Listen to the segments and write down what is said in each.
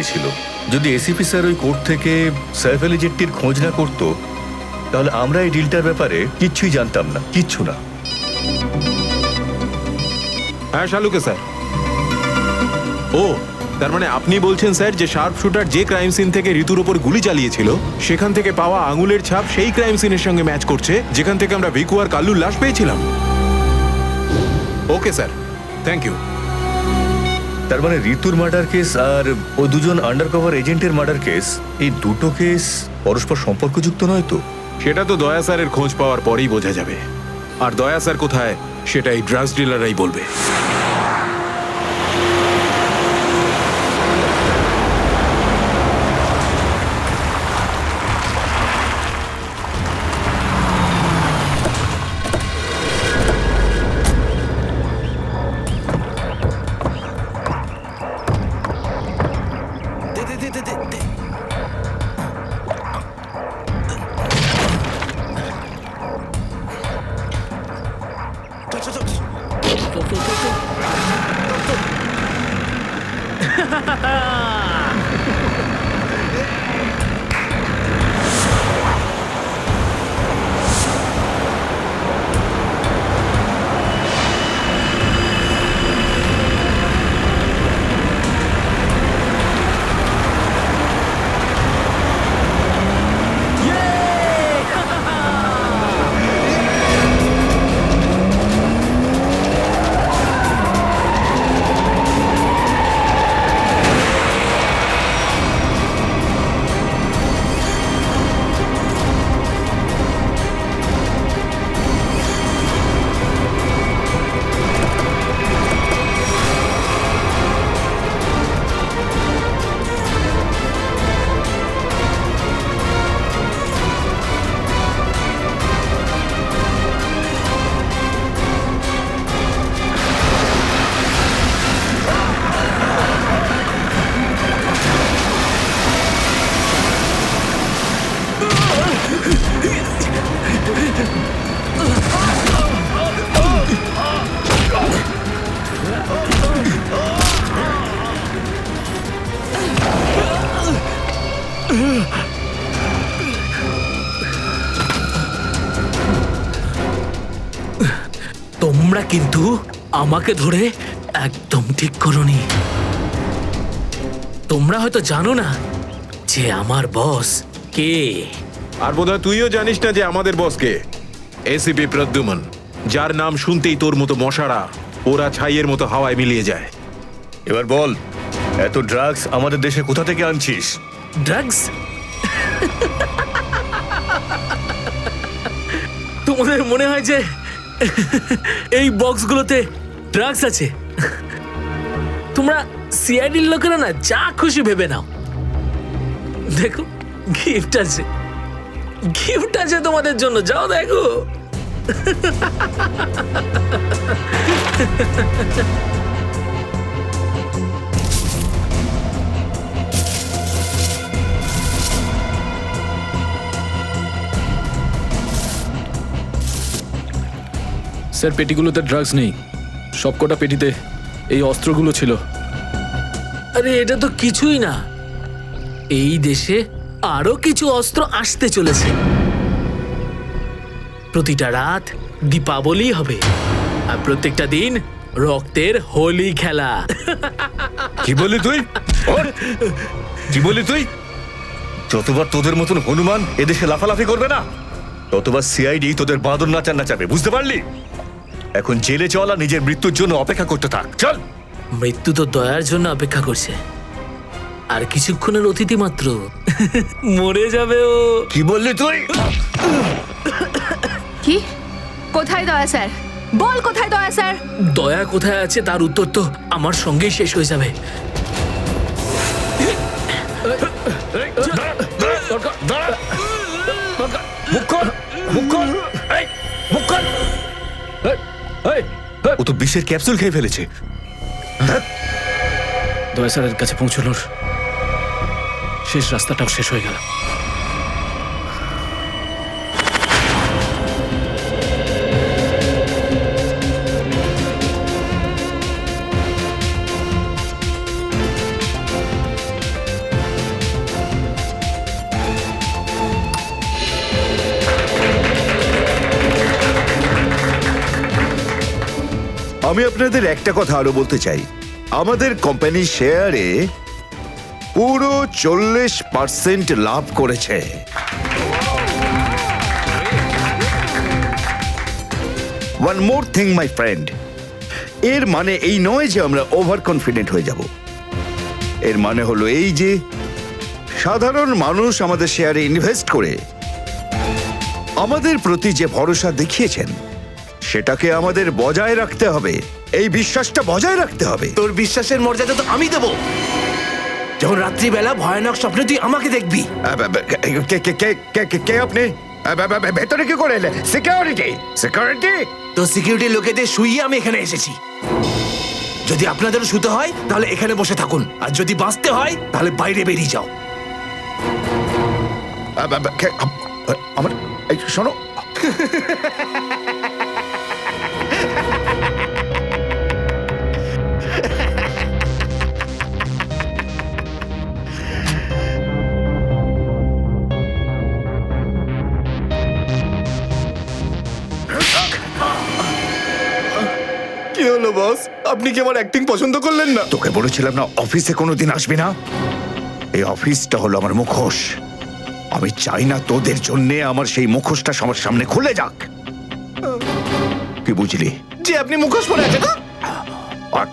দিয়েছিল। যদি ACP sir ওই কোর্ট থেকে সাইফ আলী জেট্টির খোঁজ না করতো তাহলে আমরা এই ডিলটার ব্যাপারে কিচ্ছুই জানতাম না, কিচ্ছু না। হ্যাঁ শালুকে স্যার। ও তার মানে আপনি বলছেন স্যার যে শার্প শুটার যে ক্রাইম সিন থেকে ঋতুর উপর গুলি চালিয়েছিল সেখান থেকে পাওয়া আঙুলের ছাপ সেই ক্রাইম সিনের সঙ্গে ম্যাচ করছে যেখান থেকে আমরা ভিকু আর কাল্লুর লাশ পেয়েছিলাম। Okay sir, thank you. তার মানে ঋতুর মার্ডার কেস আর ও দুজন আন্ডারকভার এজেন্টের মার্ডার কেস, এই দুটো কেস পরস্পর সম্পর্কযুক্ত নয় তো? সেটা তো দয়া স্যারের খোঁজ পাওয়ার পরেই বোঝা যাবে। আর দয়া স্যার কোথায় সেটা এই ড্রাগস ডিলাররাই বলবে। তোমরা কিন্তু আমাকে ধরে একদম ঠিক করোনি। তোমরা হয়তো জানো না যে আমার বস কে। আর বোধহয় তুইও জানিস না যে আমাদের বস কে। এসিপি প্রদ্যুমন, যার নাম শুনতেই তোর মতো মশারা ওরা ছাইয়ের মতো হাওয়ায় মিলিয়ে যায়। এবার বল, এত ড্রাগস আমাদের দেশে কোথা থেকে আনছিস? ড্রাগস? তোমাদের মনে হয় যে এই বক্সগুলোতে ড্রাগস আছে? তোমরা সিআইডির লোকেরা না যা খুশি ভেবে নাও। দেখো গিফট আছে, গিফট আছে তোমাদের জন্য, যাও দেখো। স্যার পেটিগুলোতে ড্রাগস নেই, সবকটা পেটিতে এই অস্ত্রগুলো ছিল। আরে এটা তো কিছুই না, এই দেশে আরো কিছু অস্ত্র আসতে চলেছে। প্রতিটা রাত দীপাবলি হবে আর প্রত্যেকটা দিন রক্তের হোলি খেলা। কি বললি তুই? কি বললি তুই? যতবার তোদের মতন হনুমান এদেশে লাফালাফি করবে না ততবার সিআইডি তোদের বাঁদর নাচার নাচাবে, বুঝতে পারলি? এখন জেলে চল আর নিজের মৃত্যুর জন্য অপেক্ষা করতে থাক, চল। মৃত্যু তো দয়ার জন্য অপেক্ষা করছে, আর কিছুক্ষণের অতিথি মাত্র মরে যাবে ও। কি বললি তুই? কি? কোথায় দয়া স্যার? বল কোথায় দয়া স্যার? দয়া কোথায় আছে তার উত্তর তো আমার সঙ্গেই শেষ হয়ে যাবে। ও তো বিষের ক্যাপসুল খেয়ে ফেলেছে। দয়া স্যারের কাছে পৌঁছানোর শেষ রাস্তাটাও শেষ হয়ে গেল। আমি আপনাদের একটা কথা আরো বলতে চাই, আমাদের কোম্পানির শেয়ারে পুরো 40% লাভ করেছে। One more thing my friend, এর মানে এই নয় যে আমরা ওভার কনফিডেন্ট হয়ে যাব। এর মানে হলো এই যে সাধারণ মানুষ আমাদের শেয়ারে ইনভেস্ট করে আমাদের প্রতি যে ভরসা দেখিয়েছেন সেটাকে আমাদের বজায় রাখতে হবে, এই বিশ্বাসটা বজায় রাখতে হবে। তোর বিশ্বাসের মর্যাদা তো আমি দেবো যখন রাত্রিবেলা ভয়ানক স্বপ্নে তুই আমাকে দেখবি। কে আপনি? ভেতরে কি করে এলেন? সিকিউরিটি সিকিউরিটি তো সিকিউরিটি লোকেদের শুইয়ে আমি এখানে এসেছি। যদি আপনাদেরও শুতে হয় তাহলে এখানে বসে থাকুন, আর যদি বাঁচতে হয় তাহলে বাইরে বেরিয়ে যাও। আমার এই শোনো, কি হলো বস, আপনি কি আমার অ্যাক্টিং পছন্দ করলেন না? তোকে বলেছিলাম না অফিসে কোনোদিন আসবি না? এই অফিসটা হলো আমার মুখোশ। আমি চাই না তোদের জন্যে আমার সেই মুখোশটা সবার সামনে খুলে যাক। কি বুঝলি? যে আপনি মুখোশ পরে আছেন। আর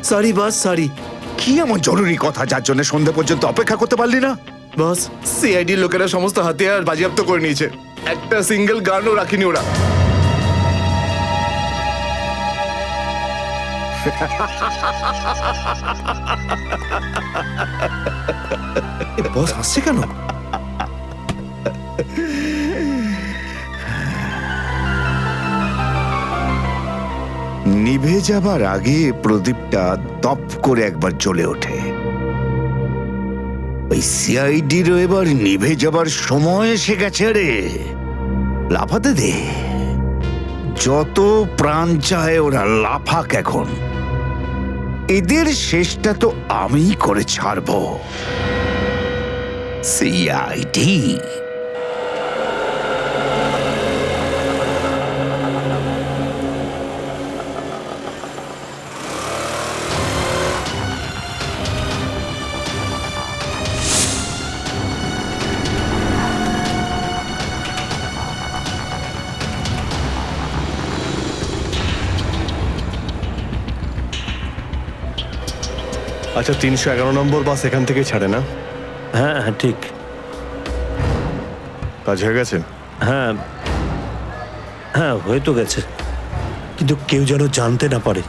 সরি বস, সরি। কি এমন জরুরি কথা যার জন্য সন্ধ্যা পর্যন্ত অপেক্ষা করতে পারলি না? বস, সিআইডির লোকেরা সমস্ত হাতিয়ার বাজেয়াপ্ত করে নিয়েছে, একটা সিঙ্গেল গানও রাখিনি ওরা। বস হাসছে কেন? নিভে যাবার আগে প্রদীপটা দপ করে একবার জ্বলে ওঠে। ওই সিআইডিরও এবার নিভে যাবার সময় এসে গেছে রে। লাফাতে দে, যত প্রাণ চায় ওরা লাফাক এখন। এদের শেষটা তো আমিই করে ছাড়বো। সিআইডি আচ্ছা, 311 নম্বর বাস এখান থেকে ছাড়ে না? হ্যাঁ হ্যাঁ ঠিক। কাজ হয়ে গেছে? হ্যাঁ হ্যাঁ হয়ে তো গেছে, কিন্তু কেউ যেন জানতে না পারে।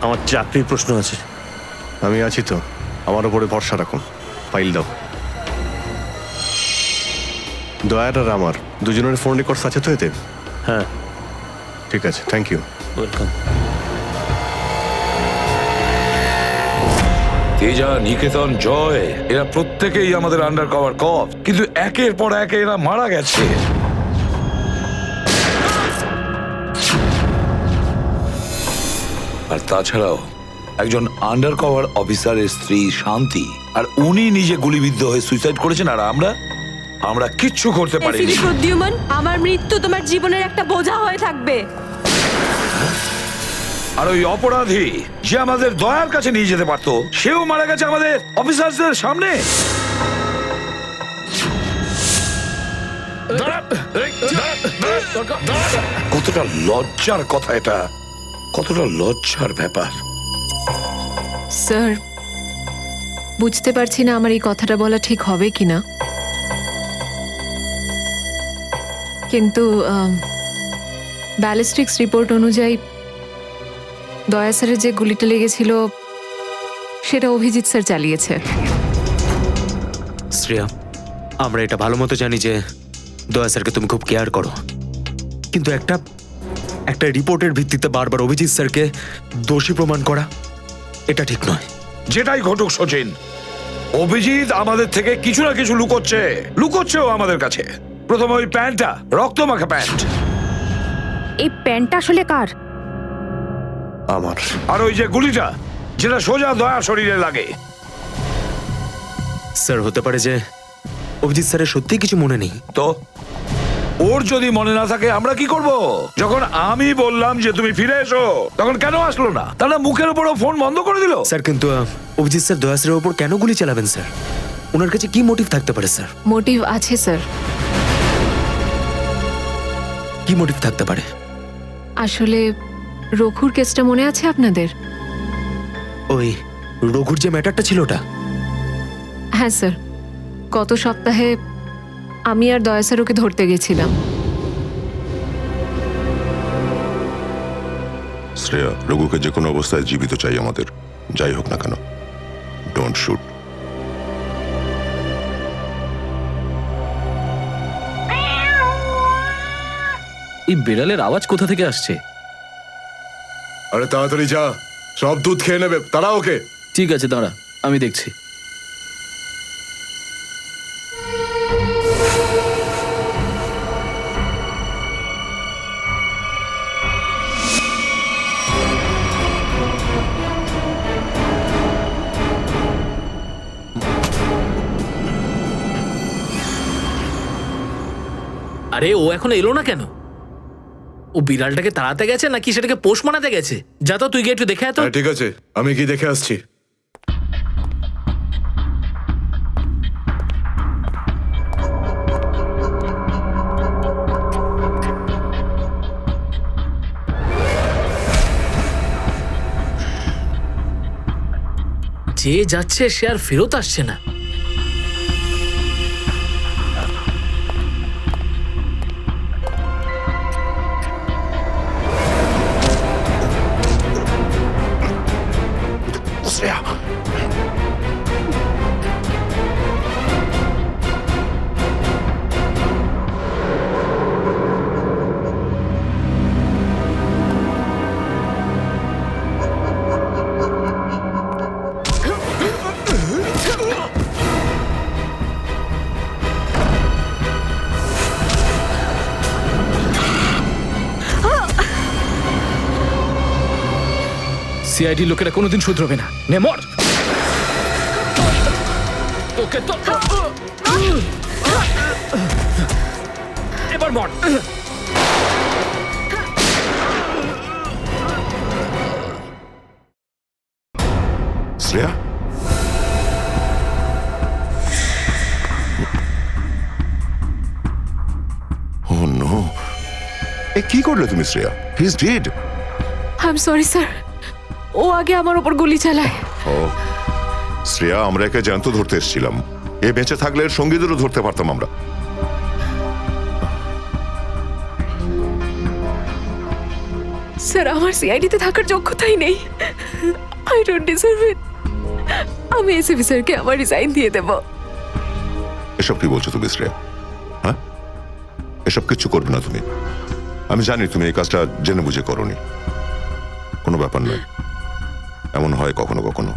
আমার চাকরির প্রশ্ন আছে। আমি আছি তো, আমার উপরে ভরসা রাখুন। ফাইল দাও। দয়ার আর আমার দুজনের ফোন রেকর্ডস আছে তো এতে? হ্যাঁ ঠিক আছে, থ্যাংক ইউ। ওয়েলকাম। তেজা, নিকেতন, জয়, এরা প্রত্যেকেই আমাদের আন্ডার কভার কপ, কিন্তু একের পর এক এরা মারা গেছে। আর তাছাড়াও একজন আন্ডার কভার অফিসারের স্ত্রী শান্তি, আর উনি নিজে গুলিবিদ্ধ হয়ে সুইসাইড করেছেন, আর আমরা কিচ্ছু করতে পারিনি। এসিডি প্রদ্যুম্ন, আমার মৃত্যু তোমার জীবনের একটা বোঝা হয়ে থাকবে। আর ওই অপরাধী যে আমাদের দয়ার কাছে নিয়ে যেতে পারতো, সেও মারা গেছে আমাদের অফিসারদের সামনে। কতটা লজ্জার কথা এটা, কতটা লজ্জার ব্যাপার। স্যার, বুঝতে পারছি না আমার এই কথাটা বলা ঠিক হবে কিনা, কিন্তু ব্যালিস্টিক্স রিপোর্ট অনুযায়ী দয়া স্যারের যে গুলিটা লেগেছিল সেটা অভিজিৎ স্যার চালিয়েছে। শ্রেয়া, আমরা এটা ভালো মতো জানি যে দয়া স্যারকে তুমি খুব কেয়ার করো, কিন্তু একটা রিপোর্টের ভিত্তিতে বারবার অভিজিৎ স্যারকে দোষী প্রমাণ করা এটা ঠিক নয়। যেটাই ঘটুক সচিন, অভিজিৎ আমাদের থেকে কিছু না কিছু লুকোচ্ছেও আমাদের কাছে। প্রথমে ওই প্যান্টটা, রক্তমাখা প্যান্ট। এই প্যান্টটা আসলে কার? আমার। আর ওই যে গুলিটা, যেটা সোজা দয়া শরীরে লাগে। স্যার, হতে পারে যে অভিজিৎ স্যারের সত্যি কিছু মনে নেই। তো ওর যদি মনে না থাকে আমরা কি করব? যখন আমি বললাম যে তুমি ফিরে এসো, তখন কেন আসলো না? তাহলে মুখের উপরও ফোন বন্ধ করে দিল। স্যার কিন্তু অভিজিৎ স্যার দয়া স্যারের ওপর কেন গুলি চালাবেন স্যার? ওনার কাছে কি মোটিভ থাকতে পারে স্যার? মোটিভ আছে স্যার। কি মোটিভ থাকতে পারে? আসলে রঘুর কেসটা মনে আছে আপনাদের? ওই রঘুর যে ম্যাটারটা ছিল ওটা? হ্যাঁ স্যার, গত সপ্তাহে আমি আর দয়া স্যার ওকে ধরতে গেছিলাম। শ্রেয়া, রঘুকে যে কোনো অবস্থায় জীবিত চাই আমাদের, যাই হোক না কেন। Don't shoot. এই বিড়ালের আওয়াজ কোথা থেকে আসছে? আরে তাড়াতাড়ি যা, সব দুধ খেয়ে নেবে, তারা ওকে। ঠিক আছে, দাঁড়া, আমি দেখছি। আরে ও এখন এলো না কেন? ও বিড়ালটাকে তাড়াতে গেছে নাকি সেটাকে পোষ মানাতে গেছে? যা তো, তুই গিয়ে একটু দেখে আয় তো। হ্যাঁ, ঠিক আছে, আমি কি দেখে আসছি। যে যাচ্ছে সে আর ফেরত আসছে না। শ্রেয়া, সিআইডি লোকেরা কোনোদিন শুধরবে না। নে মর। তোকে তো এবার মর। শ্রেয়া, ও নো, এ কি করলে তুমি Shreya? He is dead. I am sorry sir, ও আগে আমার ওপর গুলি চালায়। ও শ্রেয়া, আমরা একে জ্যান্ত ধরতে এসেছিলাম। এ বেঁচে থাকলে এর সঙ্গীদেরও ধরতে পারতাম আমরা। স্যার, আমার সিআইডিতে থাকার যোগ্যতাই নেই। আই ডোন্ট ডিজার্ভ ইট। আমি এসিপি স্যারকে আমার রিজাইন দিয়ে দেব। এসব কি বলছো তুমি শ্রেয়া? হ্যাঁ, এসব কিচ্ছু করবে না তুমি। আমি জানি তুমি এই কাজটা জেনে বুঝে করোনি। কোনো ব্যাপার নয়, এমন হয় কখনো কখনো।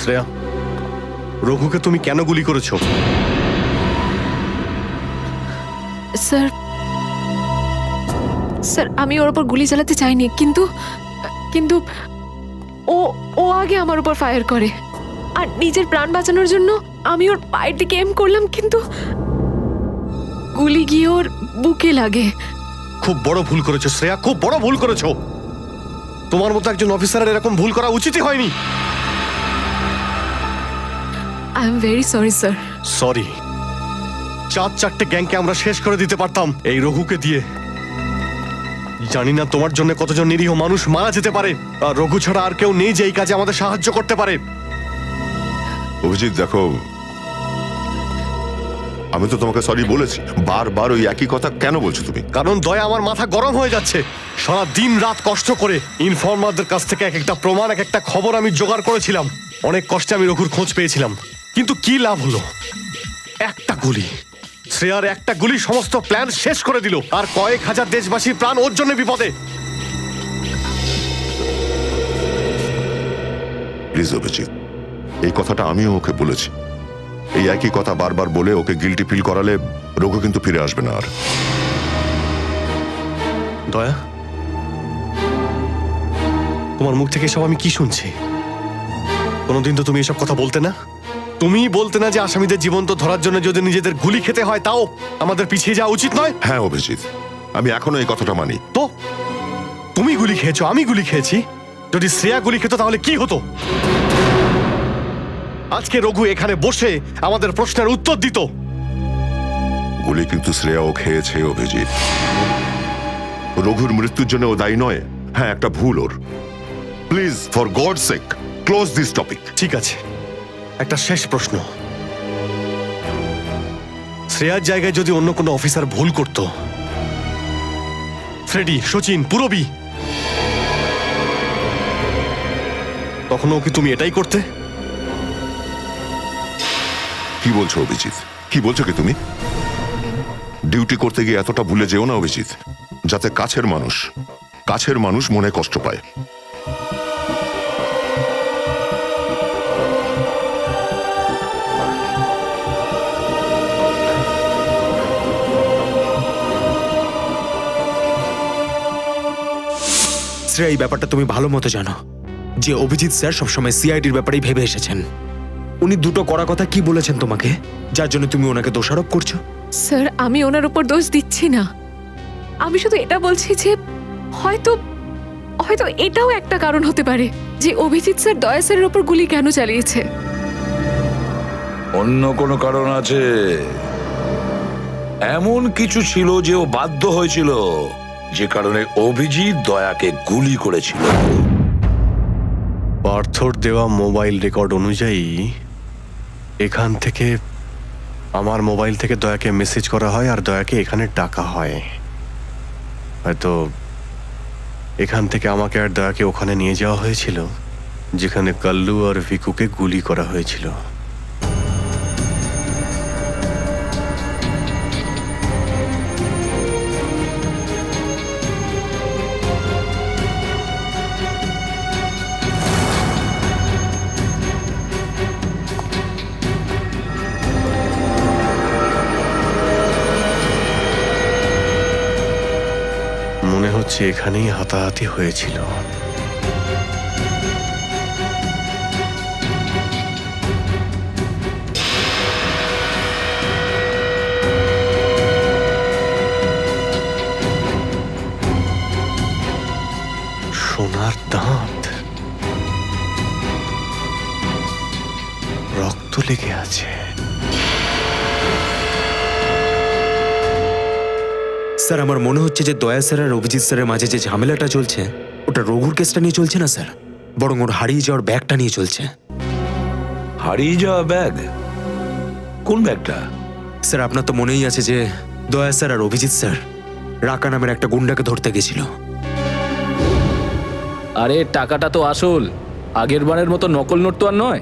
শ্রেয়া, রঘুকে তুমি কেন গুলি করেছো? স্যার, স্যার আমি ওর উপর গুলি চালাতে চাইনি, কিন্তু কিন্তু ও ও আগে আমার উপর ফায়ার করে। আর নিজের প্রাণ বাঁচানোর জন্য আমি ওর পায়ের দিকে এম করলাম, কিন্তু গুলি গিয়ে ওর বুকে লাগে। খুব বড় ভুল করেছো শ্রেয়া, খুব বড় ভুল করেছো। তোমার মতো একজন অফিসারের এরকম ভুল করা উচিতই হয়নি। I am very sorry sir. Sorry? 4-4টে গ্যাংকে আমরা শেষ করে দিতে পারতাম এই রঘুকে দিয়ে। জানি না তোমার জন্য কতজন নিরীহ মানুষ মারা যেতে পারে, আর রঘু ছাড়া আর কেউ নেই যে এই কাজে আমাদের সাহায্য করতে পারে। অভিজিৎ দেখো, আমি তো তোমাকে সরি বলেছি। বারবার ওই একই কথা কেন বলছো তুমি? কারণ দয়া, আমার মাথা গরম হয়ে যাচ্ছে। সারা দিন রাত কষ্ট করে ইনফর্মারদের কাছ থেকে এক একটা প্রমাণ, এক একটা খবর আমি জোগাড় করেছিলাম। অনেক কষ্টে আমি রঘুর খোঁজ পেয়েছিলাম, কিন্তু কি লাভ হলো? একটা গুলি, শ্রেয়ার একটা গুলি সমস্ত প্ল্যান শেষ করে দিল, আর কয়েক হাজার দেশবাসীর প্রাণ ওর জন্য বিপদে। প্লিজ অভিজিৎ, এই কথাটা আমিও ওকে বলেছি। এই একই কথা বারবার বলে ওকে গিল্টি ফিল করালে রঘু কিন্তু ফিরে আসবে না আর। দয়া, তোমার মুখ থেকে সব আমি কি শুনছি? কোনোদিন তো তুমি এসব কথা বলতে না। তুমি বলতে না যে আসামিদের জীবন্ত ধরার জন্য যদি নিজেদের গুলি খেতে হয় তাও আমাদের পিছিয়ে যাওয়া উচিত নয়। হ্যাঁ অভিজিৎ, আমি এখনো এই কথাটা মানি। তো তুমি গুলি খেয়েছো, আমি গুলি খেয়েছি। যদি শ্রেয়া গুলি খেত তাহলে কি হতো? আজকে রঘু এখানে বসে আমাদের প্রশ্নের উত্তর দিত। গুলি কিন্তু শ্রেয়াও খেয়েছে অভিজিৎ। রঘুর মৃত্যুর জন্য ও দায়ী নয়। হ্যাঁ, একটা ভুল ওর। Please for God sake close this topic. ঠিক আছে, একটা শেষ প্রশ্ন। শ্রেয়ার জায়গায় যদি অন্য কোনো অফিসার ভুল করত, ফ্রেডি, সচিন, পুরবী, তখনও কি তুমি এটাই করতে? কি বলছো অভিজিৎ? কি বলছো কি তুমি? ডিউটি করতে গিয়ে এতটা ভুলে যেও না অভিজিৎ, যাতে কাছের মানুষ মনে কষ্ট পায়। শ্রেয়া, এই ব্যাপারটা তুমি ভালো মতো জানো যে অভিজিৎ স্যার সবসময় সিআইডির ব্যাপারেই ভেবে এসেছেন। উনি দুটো কড়া কথা কি বলেছেন তোমাকে, যার জন্য তুমি ওনাকে দোষারোপ করছো? স্যার, আমি ওনার উপর দোষ দিচ্ছি না। আমি শুধু এটা বলছি যে হয়তো হয়তো এটাও একটা কারণ হতে পারে যে অভিজিৎ স্যার দয়া স্যারের উপর গুলি কেন চালিয়েছে। অন্য কোনো কারণ আছে? এমন কিছু ছিল যে ও বাধ্য হয়েছিল, যে কারণে অভিজিৎ দয়াকে গুলি করেছিল। পার্থর দেওয়া মোবাইল রেকর্ড অনুযায়ী এখান থেকে আমার মোবাইল থেকে দয়াকে মেসেজ করা হয় আর দয়াকে এখানে ডাকা হয়। হয়তো এখান থেকে আমাকে আর দয়াকে ওখানে নিয়ে যাওয়া হয়েছিল যেখানে কাল্লু আর ভিকুকে গুলি করা হয়েছিল। মনে হচ্ছে এখানেই হাতাহাতি হয়েছিল। সোনার দাঁত, রক্ত লেগে আছে। স্যার, আমার মনে হচ্ছে যে দয়া স্যার আর অভিজিৎ স্যারের মাঝে যে ঝামেলাটা চলছে ওটা রঘুর কেসটা নিয়ে চলছে না স্যার, বরং ওর হারিয়ে যাওয়ার ব্যাগটা নিয়ে চলছে। হারিয়ে যাওয়া ব্যাগ? কোন ব্যাগটা? স্যার, আপনার তো মনেই আছে যে দয়া স্যার আর অভিজিৎ স্যার রাকা নামের একটা গুন্ডাকে ধরতে গেছিল। আরে টাকাটা তো আসল, আগের বারের মতো নকল নোট তো আর নয়।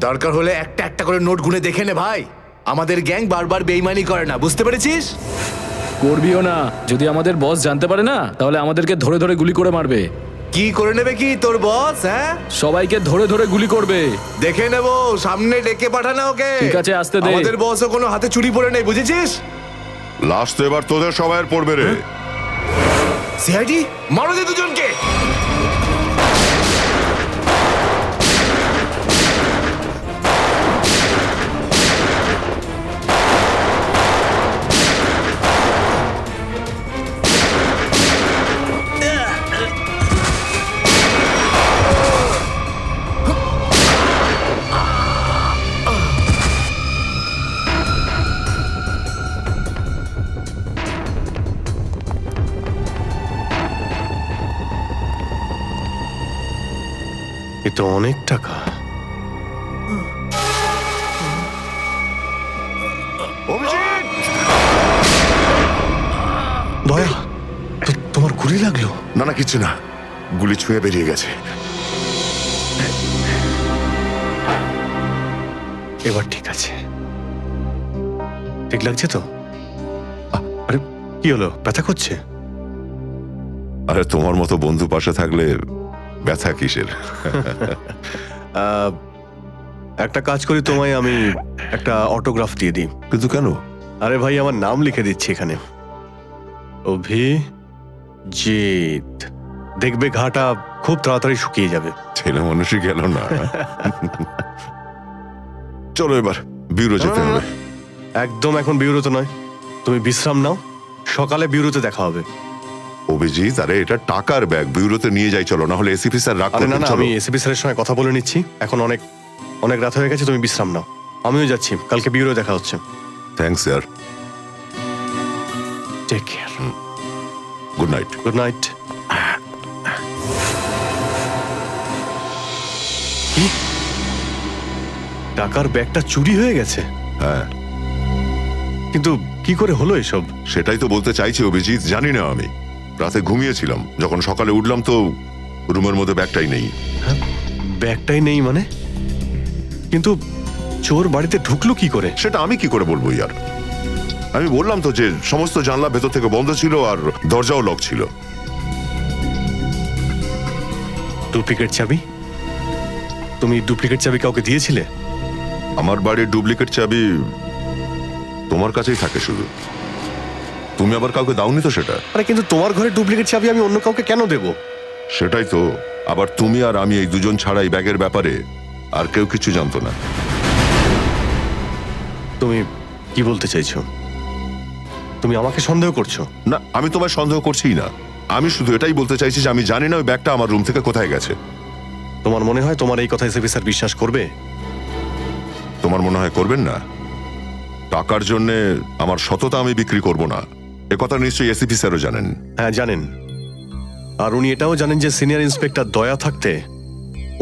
দরকার হলে একটা একটা করে নোট গুনে দেখে নে ভাই। আমাদের গ্যাং বারবার বেইমানি করে না, বুঝতে পেরেছিস? করবিও না। যদি আমাদের বস জানতে পারে না তাহলে আমাদেরকে ধরে ধরে গুলি করে মারবে। কি করে নেবে কি তোর বস? হ্যাঁ, সবাইকে ধরে ধরে গুলি করবে। দেখে নেবো, সামনে ডেকে পাঠানা ওকে। ঠিক আছে, আসতে দে। আমাদের বসও কোনো হাতে চুরি পড়ে নেই, বুঝেছিস? লাস্ট তো এবার তোদের সবাইয়ের পড়বে রে। সিআইডি মারো দে দুজনকে। এ তো অনেক টাকা। দয়া, তোমার গুলি লাগলো? না না, কিছু না, গুলি ছুঁয়ে বেরিয়ে গেছে। এবার ঠিক আছে, ঠিক লাগছে তো? আরে কি হলো, ব্যথা করছে? আরে তোমার মতো বন্ধু পাশে থাকলে ব্যথা কিসের? একটা কাজ করি, তোমায় আমি একটা অটোগ্রাফ দিয়ে দিই। কিন্তু কেন? আরে ভাই, আমার নাম লিখে দিচ্ছি এখানে, অভিজিৎ। দেখবে ঘাটা খুব তাড়াতাড়ি শুকিয়ে যাবে। ছেলে মানুষই গেল না। চলো এবার বিউরো যেতে হবে। একদম এখন বিউরোতে নয়, তুমি বিশ্রাম নাও, সকালে বিউরোতে দেখা হবে। অভিজিৎ, আরে এটা টাকার ব্যাগ, বিউরোতে নিয়ে যাই চলো, না হলে এসিপি স্যার রাগ আরে না করবেন। না, চলো। আমি এসিপি স্যারের সঙ্গে কথা বলে নিচ্ছি, এখন অনেক অনেক রাত হয়ে গেছে, তুমি বিশ্রাম নাও। আমিও যাচ্ছি, কালকে বিউরো দেখা হচ্ছে। Thanks sir. Take care. Good night. Good night. টাকার ব্যাগটা চুরি হয়ে গেছে? হ্যাঁ, কিন্তু কি করে হলো এসব? সেটাই তো বলতে চাইছি অভিজিৎ, জানি না। আমি রাতে ঘুমিয়েছিলাম, যখন সকালে উঠলাম তো রুমের মধ্যে ব্যাগটাই নেই। ব্যাগটাই নেই মানে? কিন্তু চোর বাড়িতে ঢুকলো কি করে? সেটা আমি কি করে বলবো ইয়ার? আমি বললাম তো যে সমস্ত জানলা ভেতর থেকে বন্ধ ছিল আর দরজাও লক ছিল। ডুপ্লিকেট চাবি? তুমি ডুপ্লিকেট চাবি কাউকে দিয়েছিলে? আমার বাড়ির ডুপ্লিকেট চাবি তোমার কাছেই থাকে শুধু, তুমি আবার কাউকে দাওনি তো সেটা। আরে কিন্তু তোমার ঘরে ডুপ্লিকেট চাবি আমি অন্য কাউকে কেন দেব? সেটাই তো, আবার তুমি আর আমি এই দুজন ছাড়া এই ব্যাগের ব্যাপারে আর কেউ কিছু জানতো না। তুমি কি বলতে চাইছো? তুমি আমাকে সন্দেহ করছো? না, আমি তোমায় সন্দেহ করছিই না, আমি শুধু এটাই বলতে চাইছি যে আমি জানি না ওই ব্যাগটা আমার রুম থেকে কোথায় গেছে। তোমার মনে হয় তোমার এই কথা এসএপি স্যার বিশ্বাস করবে? তোমার মনে হয় করবেন না? টাকার জন্য আমার সততা আমি বিক্রি করব না, এ কথা নিশ্চয়ই এসিপি স্যারও জানেন। হ্যাঁ জানেন, আর উনি এটাও জানেন যে সিনিয়র ইন্সপেক্টর দয়া থাকতে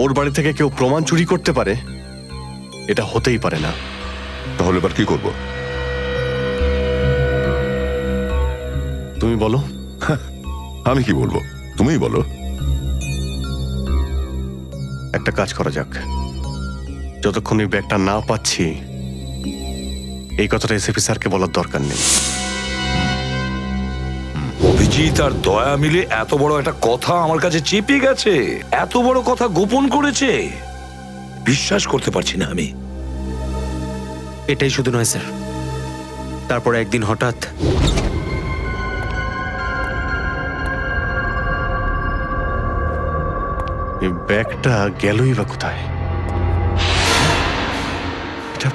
ওর বাড়ি থেকে কেউ প্রমাণ চুরি করতে পারে, এটা হতেই পারে না। তাহলে এবার কি করব? তুমি বলো। আমি কি বলবো, তুমিই বলো। একটা কাজ করা যাক, যতক্ষণ এই ব্যাগটা না পাচ্ছি এই কথাটা এসএপি স্যারকে বলার দরকার নেই। অভিজিৎ আর দয়া মিলে এত বড় একটা কথা আমার কাছে চেপে গেছে, এত বড় কথা গোপন করেছে, বিশ্বাস করতে পারছি না আমি। এটাই শুধু নয় স্যার, তারপর একদিন হঠাৎ এই ব্যাগটা গেলই বা কোথায়? এটা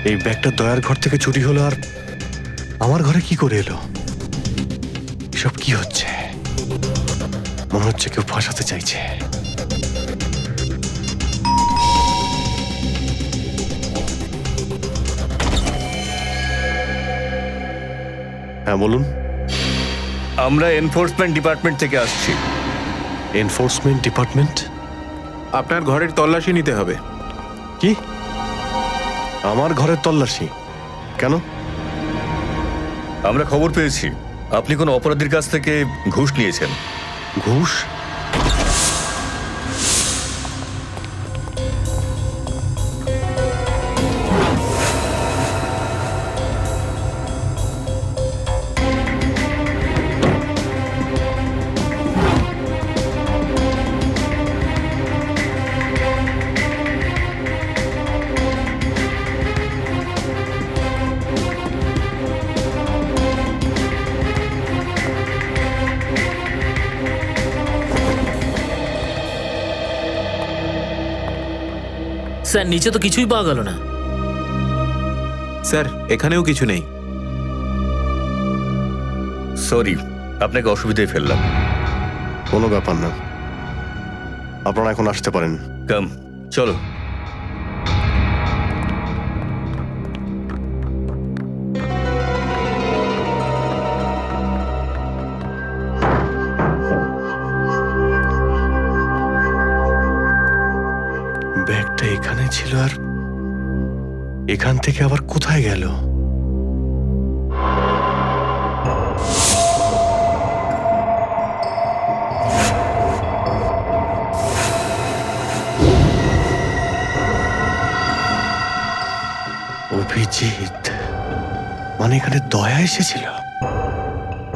এই ব্যাগটা দয়ার ঘর থেকে চুরি হলো, আর আমার ঘরে কি করে এলো? এসব কি হচ্ছে? মনে হচ্ছে কেউ ফাঁসাতে চাইছে। হ্যাঁ বলুন। আমরা এনফোর্সমেন্ট ডিপার্টমেন্ট থেকে আসছি। Enforcement department? আপনার ঘরের তল্লাশি নিতে হবে। কি? আমার ঘরের তল্লাশি কেন? আমরা খবর পেয়েছি আপনি কোনো অপরাধীর কাছ থেকে ঘুষ নিয়েছেন। ঘুষ? স্যার নিচে তো কিছুই পাওয়া গেল না। স্যার এখানেও কিছু নেই। সরি, আপনাকে অসুবিধায় ফেললাম। কোনো ব্যাপার না, আপনারা এখন আসতে পারেন। কাম, চলো। ব্যাগটা এখানে ছিল, আর এখান থেকে আবার কোথায় গেল? অভিজিৎ, মানে এখানে দয়া এসেছিল?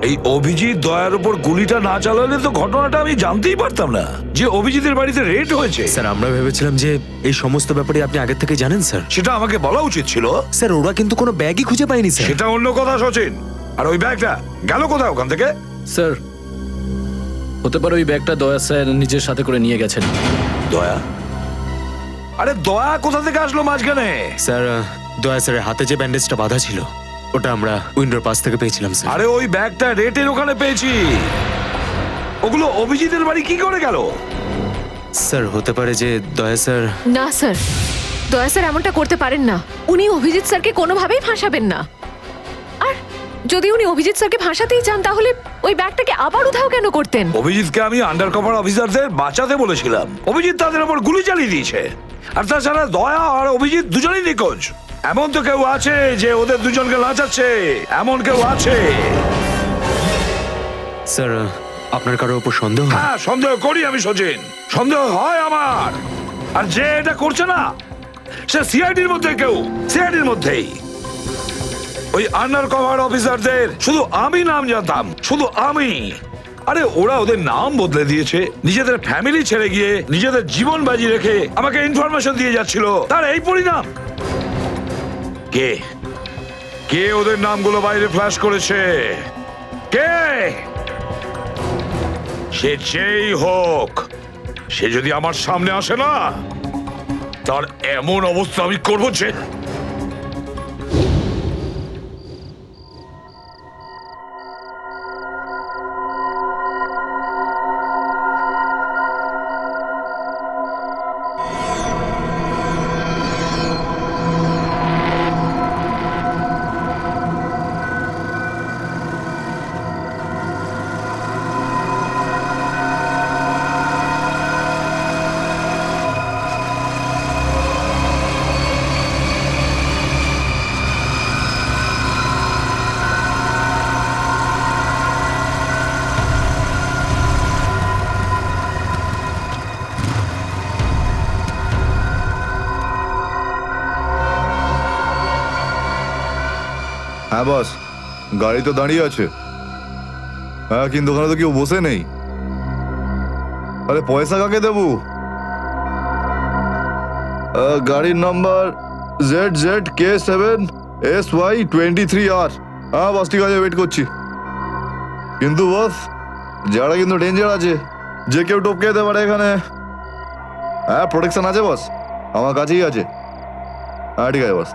এই অভিজিৎ দয়ার উপর গুলিটা না চালালে তো ঘটনাটা আমি জানতেই পারতাম না যে অভিজিতের বাড়িতে রেড হয়েছে। স্যার আমরা ভেবেছিলাম যে এই সমস্ত ব্যাপারে আপনি আগে থেকে জানেন স্যার। সেটা আমাকে বলা উচিত ছিল। স্যার ওরা কিন্তু কোনো ব্যাগই খুঁজে পায়নি স্যার। সেটা অন্য কথা সচিন। আর ওই ব্যাগটা গেল কোথায় ওখান থেকে? স্যার হতে পারে ওই ব্যাগটা দয়া স্যার নিজের সাথে করে নিয়ে গেছেন। দয়া? আরে দয়া কোথা থেকে আসলো মাঝখানে? স্যার দয়া স্যারের হাতে যে ব্যান্ডেজটা বাঁধা ছিল ওটা আমরা উইন্ডোর পাশ থেকে পেয়েছিলাম স্যার। আরে ওই ব্যাগটা রেটের ওখানে পেয়েছি। ওগুলো অভিজিতের বাড়ি কি করে গেল? স্যার হতে পারে যে দয়া স্যার। না স্যার, দয়া স্যার এমনটা করতে পারেন না। উনি অভিজিৎ স্যারকে কোনোভাবেই ফাঁসাবেন না। আর যদি উনি অভিজিৎ স্যারকে ফাঁসাতেই চান তাহলে ওই ব্যাগটাকে আবার উধাও কেন করতেন? অভিজিৎকে আমি আন্ডার কভার অফিসারদের বাঁচাতে বলেছিলাম। অভিজিৎ তাদের উপর গুলি চালিয়ে দিয়েছে। আর তাছাড়া দয়া আর অভিজিৎ দুজনেই নিখোঁজ। এমন তো কেউ আছে যে ওদের দুজনকে লাচাচ্ছে, এমন কেউ আছে? স্যার আপনার কারোর উপর সন্দেহ? হ্যাঁ সন্দেহ করি আমি সচিন, সন্দেহ হয় আমার। আর যে এটা করছে না সে সিআইডির মধ্যে কেউ, সিআইডির মধ্যেই। ওই আন্ডার কভার অফিসারদের শুধু আমি নাম জানতাম, শুধু আমি। আরে ওরা ওদের নাম বদলে দিয়েছে, নিজেদের ফ্যামিলি ছেড়ে গিয়ে নিজেদের জীবন বাজি রেখে আমাকে ইনফরমেশন দিয়ে যাচ্ছিল। তার এই পরিণাম। কে কে ওদের নামগুলো বাইরে ফ্ল্যাশ করেছে? কে? সে যেই হোক, সে যদি আমার সামনে আসে না, তার এমন অবস্থা আমি করবো যে। হ্যাঁ বস, গাড়ি তো দাঁড়িয়ে আছে। হ্যাঁ কিন্তু ওখানে তো কেউ বসে নেই। আরে পয়সা কাকে দেবো? গাড়ির নাম্বার ZZK7SY23R। হ্যাঁ বস ঠিক আছে, ওয়েট করছি। কিন্তু বস যারা কিন্তু ডেঞ্জার আছে, যে কেউ টপকে যেতে পারে এখানে। হ্যাঁ প্রোটেকশন আছে বস, আমার কাছেই আছে। হ্যাঁ ঠিক আছে বস।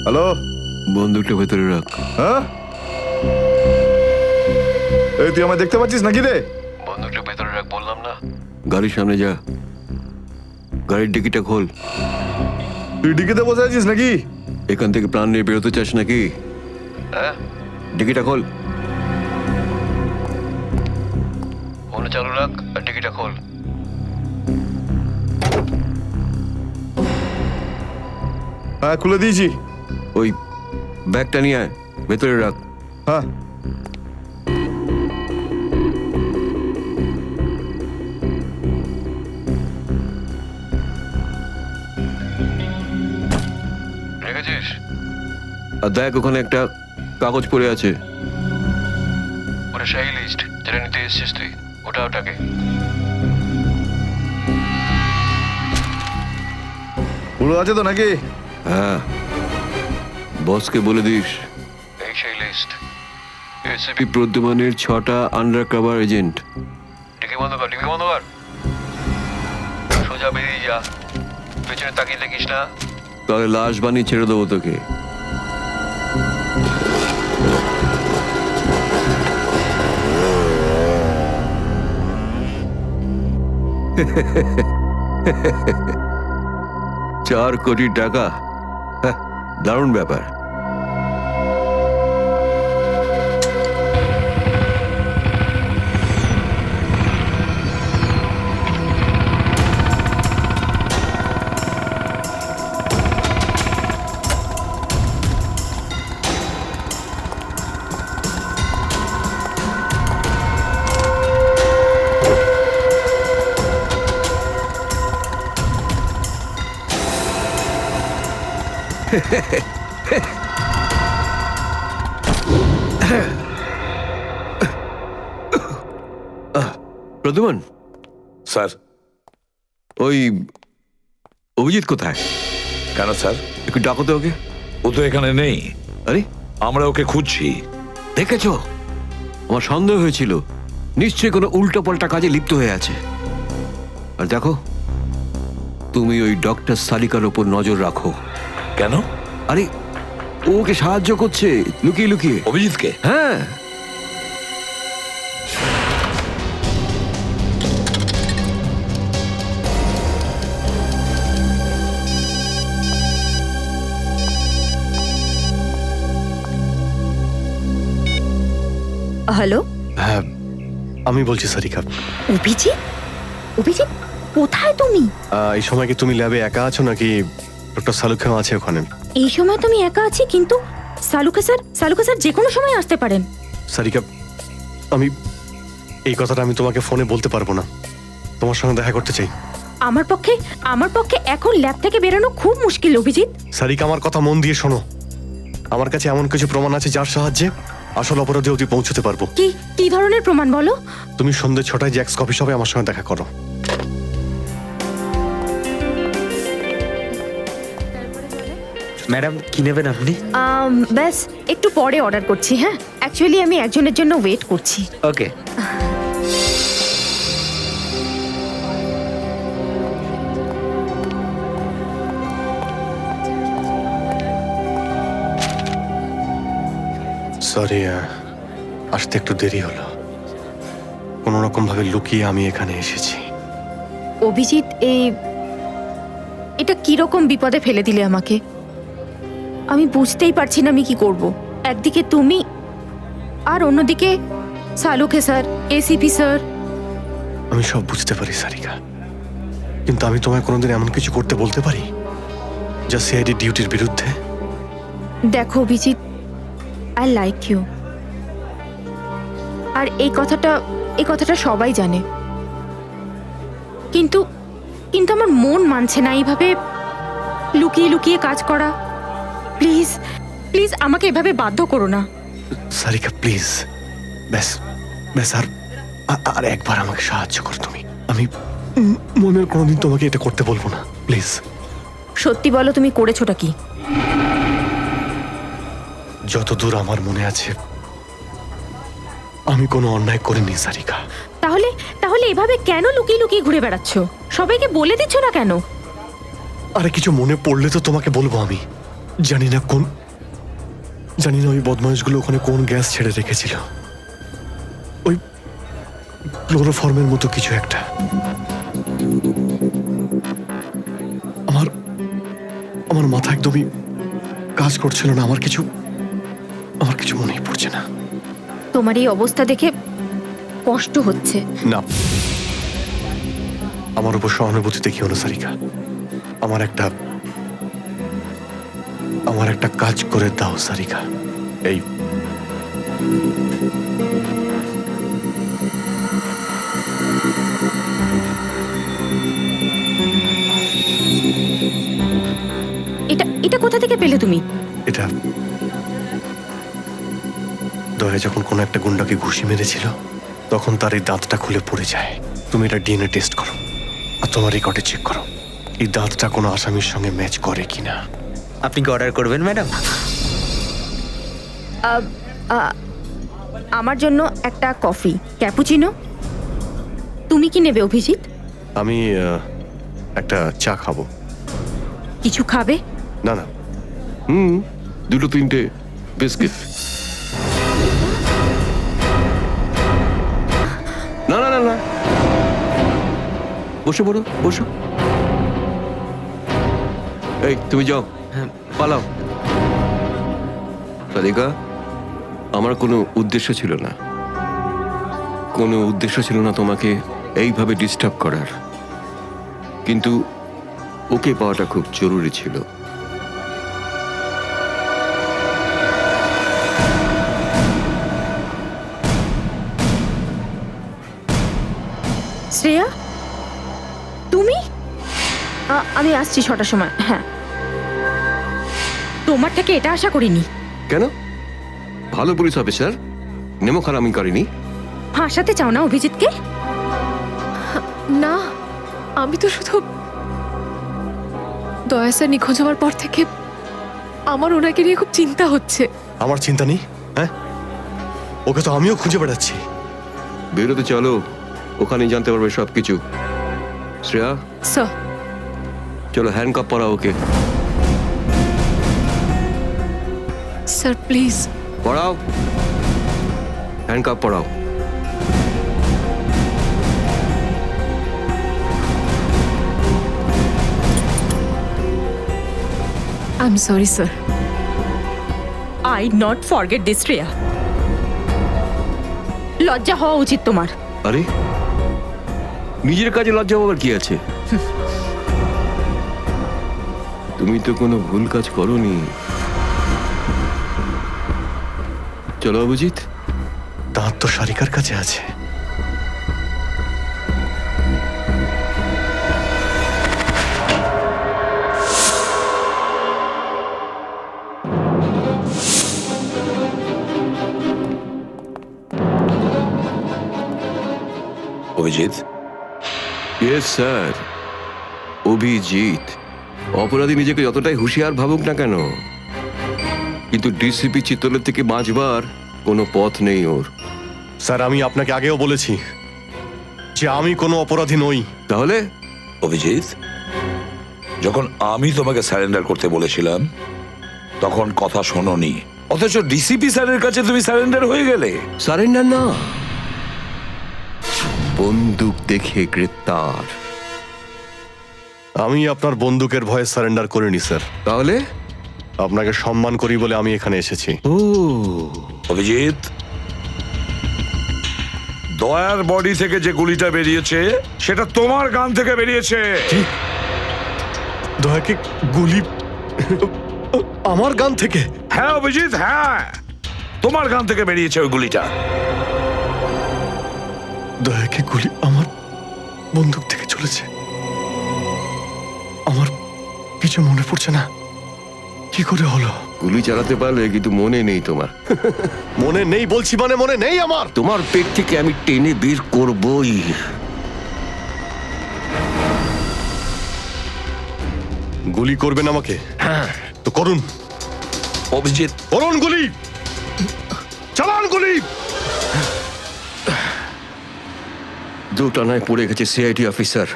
হ্যালো, বন্দুকটা ভেতরে রাখ। হ্যাঁ এই তুই আমায় দেখতে পাচ্ছিস নাকি রে? বন্দুকটা ভেতরে রাখ বললাম না। গাড়ির সামনে যা, গাড়ির ডিকিটা খোল। তুই ডিকিতে বসে আছিস নাকি? এখান থেকে প্রাণ নিয়ে বেরোতে চাস নাকি? হ্যাঁ ডিকিটা খোল। ফোন চালু রাখ আর টিকিটটা খোল। হ্যাঁ খুলে দিয়েছি। ওই ব্যাগটা নিয়ে আয়, ভেতরে রাখ। হ্যাঁ রেখেছিস? আর দেখ ওখানে একটা কাগজ পড়ে আছে। ওটা সেই লিস্ট যেটা নিতে এসেছিস তুই, ওটাকে। পুরো আছে তো নাকি? হ্যাঁ, বসকে বলে দিস এই সেই লিস্ট। এসিপি প্রদ্যুমানের 6টা আন্ডার কভার এজেন্ট। টিকি বন্ধ কর, টিকি বন্ধ কর। সোজা বেরিয়ে যা, পেছনে তাকিয়ে দেখিস না। তাহলে লাশ বানিয়ে ছেড়ে দেবো তোকে। $4 কোটি, দারুণ ব্যাপার। প্রদ্যুমন, স্যার, ওই অভিজিৎ কোথায়? কেন স্যার? একটু ডাকো তো ওকে। ও তো এখানে নেই। আরে, আমরা ওকে খুঁজছি। দেখেছো, আমার সন্দেহ হয়েছিল নিশ্চয়ই কোনো উল্টো পাল্টা কাজে লিপ্ত হয়ে আছে। আর দেখো, তুমি ওই ডক্টর সালিকার ওপর নজর রাখো। কেন? আরে, ও ওকে সাহায্য করছে লুকিয়ে লুকিয়ে। অভিজিৎকে? হ্যাঁ। হ্যালো, হ্যাঁ, আমি বলছি সারিকা। অভিজিৎ? অভিজিৎ, কোথায় তুমি? এই সময় কি তুমি ল্যাবে একা আছো নাকি ডক্টর সালুখাম আছে ওখানে? এই সময় তুমি একা আছি, কিন্তু সালুকা স্যার যে কোনো সময় আসতে পারেন। সারিকা, আমি এই কথাটা আমি তোমাকে ফোনে বলতে পারবো না। তোমার সঙ্গে দেখা করতে চাই। আমার পক্ষে এখন ল্যাব থেকে বেরোনো খুব মুশকিল অভিজিৎ। সারিকা, আমার কথা মন দিয়ে শোনো। আমার কাছে এমন কিছু প্রমাণ আছে যার সাহায্যে আসল অপরাধী অবধি পৌঁছতে পারবো। কি ধরনের প্রমাণ বলো? তুমি সন্ধ্যে 6টায় জ্যাক্স কফি শপে আমার সঙ্গে দেখা করো। ম্যাডাম, কি নেবেন আপনি? ব্যাস একটু পরে অর্ডার করছি। হ্যাঁ, অ্যাকচুয়ালি আমি একজনের জন্য ওয়েট করছি। ওকে। সরি, আসতে একটু দেরি হলো। কোনো রকম ভাবে লুকিয়ে আমি এখানে এসেছি। অভিজিৎ, এটা কিরকম বিপদে ফেলে দিলে আমাকে। আমি বুঝতেই পারছি না আমি কি করব। একদিকে তুমি আর অন্যদিকে সালুকে স্যার, এসিপি স্যার। আমি সব বুঝতে পারি সারিকা, কিন্তু আমি তোমায় কোনোদিন এমন কিছু করতে বলতে পারি যা সিআইডি ডিউটির বিরুদ্ধে? দেখো অভিজিৎ, আই লাইক ইউ। আর এই কথাটা সবাই জানে, কিন্তু আমার মন মানছে না এইভাবে লুকিয়ে লুকিয়ে কাজ করা। প্লিজ প্লিজ আমাকে এভাবে বাধ্য করো না। সারিকা প্লিজ, ব্যাস ব্যাস, আর একবার আমাকে সাহায্য করো তুমি। আমি মনের কোনোদিন তোমাকে এটা করতে বলবো না, প্লিজ। সত্যি বলো, তুমি করেছোটা কি? যতদূর আমার মনে আছে আমি কোনো অন্যায় করিনি সারিকা। তাহলে এভাবে কেন লুকিয়ে লুকিয়ে ঘুরে বেড়াচ্ছ? সবাইকে বলে দিচ্ছ না কেন? আরে কিছু মনে পড়লে তো তোমাকে বলবো। আমি জানি না ওই বদমাইশগুলো ওখানে কোন গ্যাস ছেড়ে রেখেছিল। ওই ক্লোরোফর্মের মতো কিছু একটা। আমার মাথা একদমই কাজ করছিল না। আমার কিছু মনেই পড়ছে না। তোমার এই অবস্থা দেখে কষ্ট হচ্ছে। না, আমার উপর সহানুভূতি দেখিও না সারিকা। আমার একটা কাজ করে দাও সারিকা। এই এটা কোথা থেকে পেলে তুমি? এটা দয়া যখন কোনো একটা গুন্ডাকে ঘুষি মেরেছিল তখন তার এই দাঁতটা খুলে পড়ে যায়। তুমি এটা ডিএনএ টেস্ট করো আর তোমার রেকর্ডে চেক করো এই দাঁতটা কোনো আসামির সঙ্গে ম্যাচ করে কিনা। আপনি কি অর্ডার করবেন ম্যাডাম? আমার জন্য একটা কফি ক্যাপুচিনো। তুমি কি নেবে অভিজিৎ? আমি একটা চা খাবো। কিছু খাবে? না না, দুটো তিনটে বিস্কিট। না না না না, বসে পড়ো, বসো। এই তুমি যাও, পালাও। সাদিকা, আমার কোনো উদ্দেশ্য ছিল না তোমাকে এইভাবে ডিস্টার্ব করার, কিন্তু ওকে পাওয়াটা খুব জরুরি ছিল। শ্রেয়া, তুমি? আমি আসছি 6টার সময়। হ্যাঁ। তোমার থেকে এটা আশা করিনি। কেন? ভালো পুলিশ অফিসার, নেমো খারামি করেনি। ফাঁসাতে চাও না অভিজিৎকে? না, আমি তো শুধু দয়া স্যার নিখোঁজ হওয়ার পর থেকে আমার ওনাকে নিয়ে খুব চিন্তা হচ্ছে। আমার চিন্তা নেই, হ্যাঁ? ওকে তো আমিও খুঁজে বেড়াচ্ছি। বেরোতে চলো, ওখানেই জানতে পারবে সবকিছু। শ্রেয়া, স্যার, চলো হ্যান্ডকাপ পরাও ওকে। Sir please. পড়াও, হ্যান্ডকাপ পড়াও। I am sorry sir. I not forget this Shreya. লজ্জা হওয়া উচিত তোমার। আরে, নিজের কাজে লজ্জা পাবার কি আছে? তুমি তো কোনো ভুল কাজ করোনি। চলো অভিজিৎ। দাঁত তো সারিকার কাছে আছে। Abhijit, yes sir, Abhijit. অপরাধী নিজেকে যতটাই হুঁশিয়ার ভাবুক না কেন, কিন্তু ডিসিপি চিত্তলের থেকে বাঁচবার কোনো পথ নেই ওর। স্যার, আমি আপনাকে আগেও বলেছি যে আমি কোনো অপরাধী নই। তাহলে? অভিজিৎ, যখন আমি তোমাকে সারেন্ডার করতে বলেছিলাম তখন কথা শোনোনি, অথচ ডিসিপি স্যারের কাছে তুমি সারেন্ডার হয়ে গেলে। সারেন্ডার না, বন্দুক দেখে গ্রেপ্তার। আমি আপনার বন্দুকের ভয়ে সারেন্ডার করিনি স্যার। তাহলে? আপনাকে সম্মান করি বলে আমি এখানে এসেছি। ও অভিজিৎ, দয়ার বডি থেকে যে গুলিটা বেরিয়েছে সেটা তোমার গান থেকে বেরিয়েছে। দয়াকে গুলি আমার গান থেকে? হ্যাঁ অভিজিৎ, হ্যাঁ, তোমার গান থেকে বেরিয়েছে ওই গুলিটা। দয়াকে গুলি আমার বন্দুক থেকে চলেছে? আমার কিছু মনে পড়ছে না, কি করে হলো? গুলি চালাতে পারলে, কিন্তু মনে নেই তোমার। মনে নেই বলছি মানে মনে নেই আমার। তোমার পেট থেকে আমি টেনে বের করবই। গুলি করবেন আমাকে? হ্যাঁ তো করুন অভিজিৎ, করুন গুলি, চালান গুলি। দুটানায় পড়ে গেছে সিআইডি অফিসার।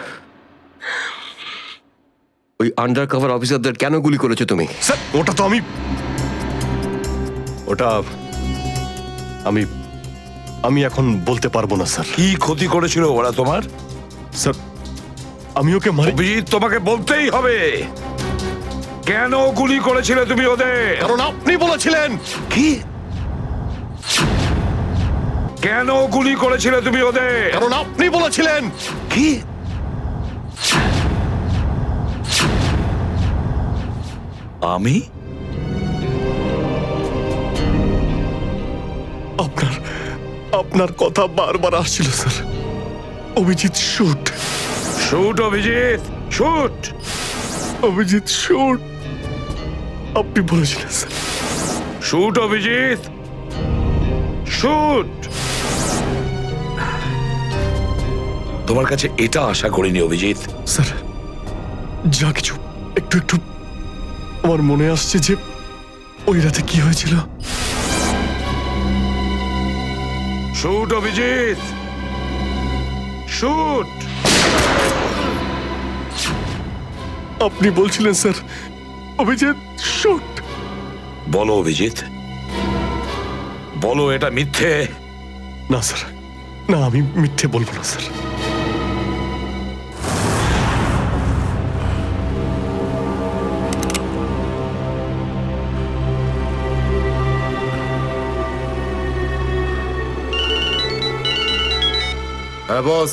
ওই আন্ডার কভার অফিসারদের কেন গুলি করেছো তুমি? স্যার, ওটা তো আমি এখন বলতে পারবো না স্যার। কি ক্ষতি করেছিল ওরা তোমার? স্যার, আমি ওকে মারি। অভিজিৎ, তোমাকে বলতেই হবে কেন গুলি করেছিলে তুমি ওদের। কারণ আপনি বলেছিলেন। কি? কেন গুলি করেছিলে তুমি ওদের? কারণ আপনি বলেছিলেন। কি? আমি? আপনার কথা বারবার আসছিল sir. Abhijit shoot. Shoot Abhijit, shoot. Abhijit shoot, আপনি বলেছিলেন স্যার। Shoot Abhijit, shoot. তোমার কাছে এটা আশা করিনি অভিজিৎ। স্যার, যা কিছু একটু একটু আমার মনে আসছে যে ওই রাতে কি হয়েছিল। Shoot Abhijit, shoot. আপনি বলছিলেন স্যার অভিজিৎ শুট। বলো অভিজিৎ, বলো এটা মিথ্যে। না স্যার, না, আমি মিথ্যে বলবো না স্যার। হ্যাঁ বস।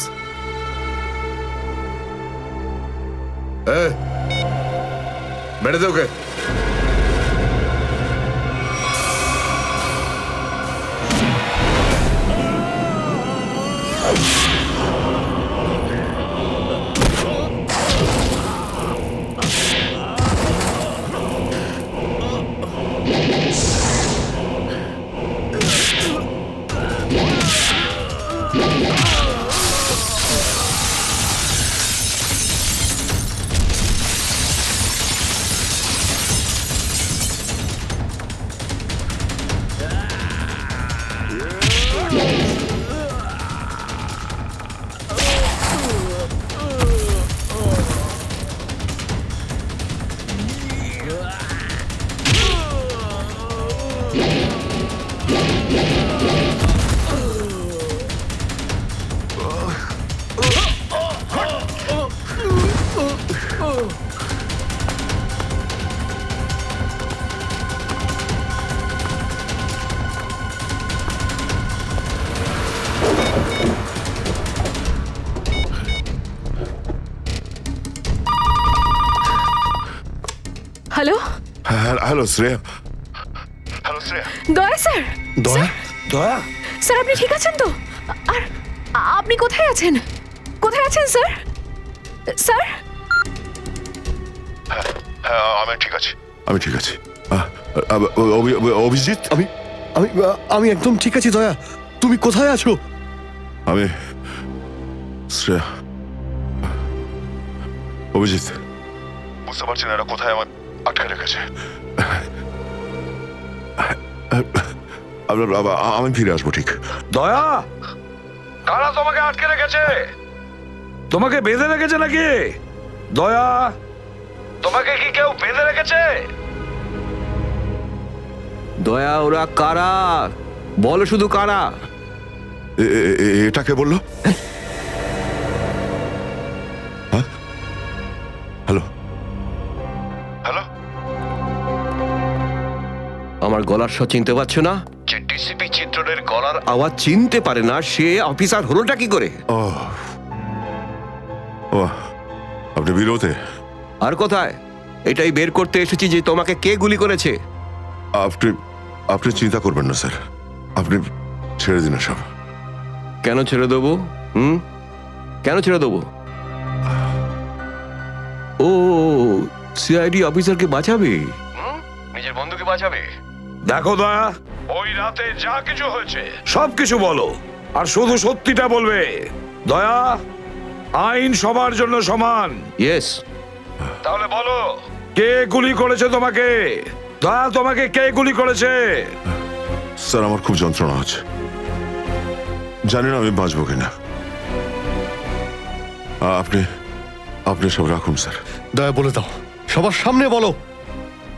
মেরে দে ওকে। Hello hello Shreya. Daya sir. দয়া দয়া স্যার আপনি ঠিক আছেন তো? আর আপনি কোথায় আছেন? কোথায় আছেন স্যার? স্যার হ্যাঁ আমি ঠিক আছি, আমি ঠিক আছি। অভিজিৎ, আমি আমি আমি একদম ঠিক আছি দয়া। তুমি কোথায় আছো? আমি শ্রেয়া। অভিজিৎ, বুঝতে পারছি না এরা কোথায় আমার আটকে রেখেছে। আমি ফিরে আসবো ঠিক। দয়া, কারা তোমাকে আটকে রেখেছে? তোমাকে বেঁধে রেখেছে নাকি? দয়া, তোমাকে কি কেউ বেঁধে রেখেছে? দয়া, ওরা কারা? বলো শুধু কারা? এটা কে বললো? হ্যাঁ, হ্যালো হ্যালো, আমার গলার স্বর চিনতে পারছো না? যে ডিসিপি চিত্রের গলার আওয়াজ চিনতে পারে না সে অফিসার হলোটা কি করে? ও ও, আপনি বিরোধে? আর কোথায়? এটাই বের করতে এসেছি যে তোমাকে কে গুলি করেছে। আপনি আপনি চিন্তা করবেন না স্যার, আপনি ছেড়ে দিন সব। কেন ছেড়ে দেবো? কেন ছেড়ে দেবো? ও, সিআইডি অফিসারকে বাঁচাবে, নিজের বন্ধুকে বাঁচাবে। দেখো দয়া, ওই রাতে যা কিছু হয়েছে সবকিছু বলো, আর শুধু সত্যিটা বলবে। দয়া, আইন সবার জন্য সমান। ইয়েস। তাহলে বলো, কে গুলি করেছে তোমাকে? দয়া, তোমাকে কে গুলি করেছে? স্যার আমার খুব যন্ত্রণা হচ্ছে, জানি না আমি বাঁচবো কিনা। আপনি আপনি সব রাখুন স্যার। দয়া বলে দাও, সবার সামনে বলো,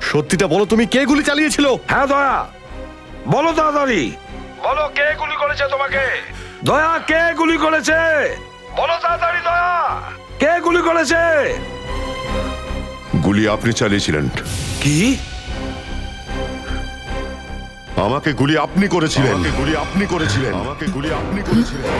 সত্যিটা বলো, তুমি কে গুলি চালিয়েছিল? হ্যাঁ দয়া, বলো তাড়াতাড়ি, বলো কে গুলি করেছে তোমাকে? দয়া, কে গুলি করেছে? বলো তাড়াতাড়ি দয়া, কে গুলি করেছে? গুলি আপনি চালিয়েছিলেন। কি? আমাকে গুলি আপনি করেছিলেন। আমাকে গুলি আপনি করেছিলেন। আমাকে গুলি আপনি করেছিলেন।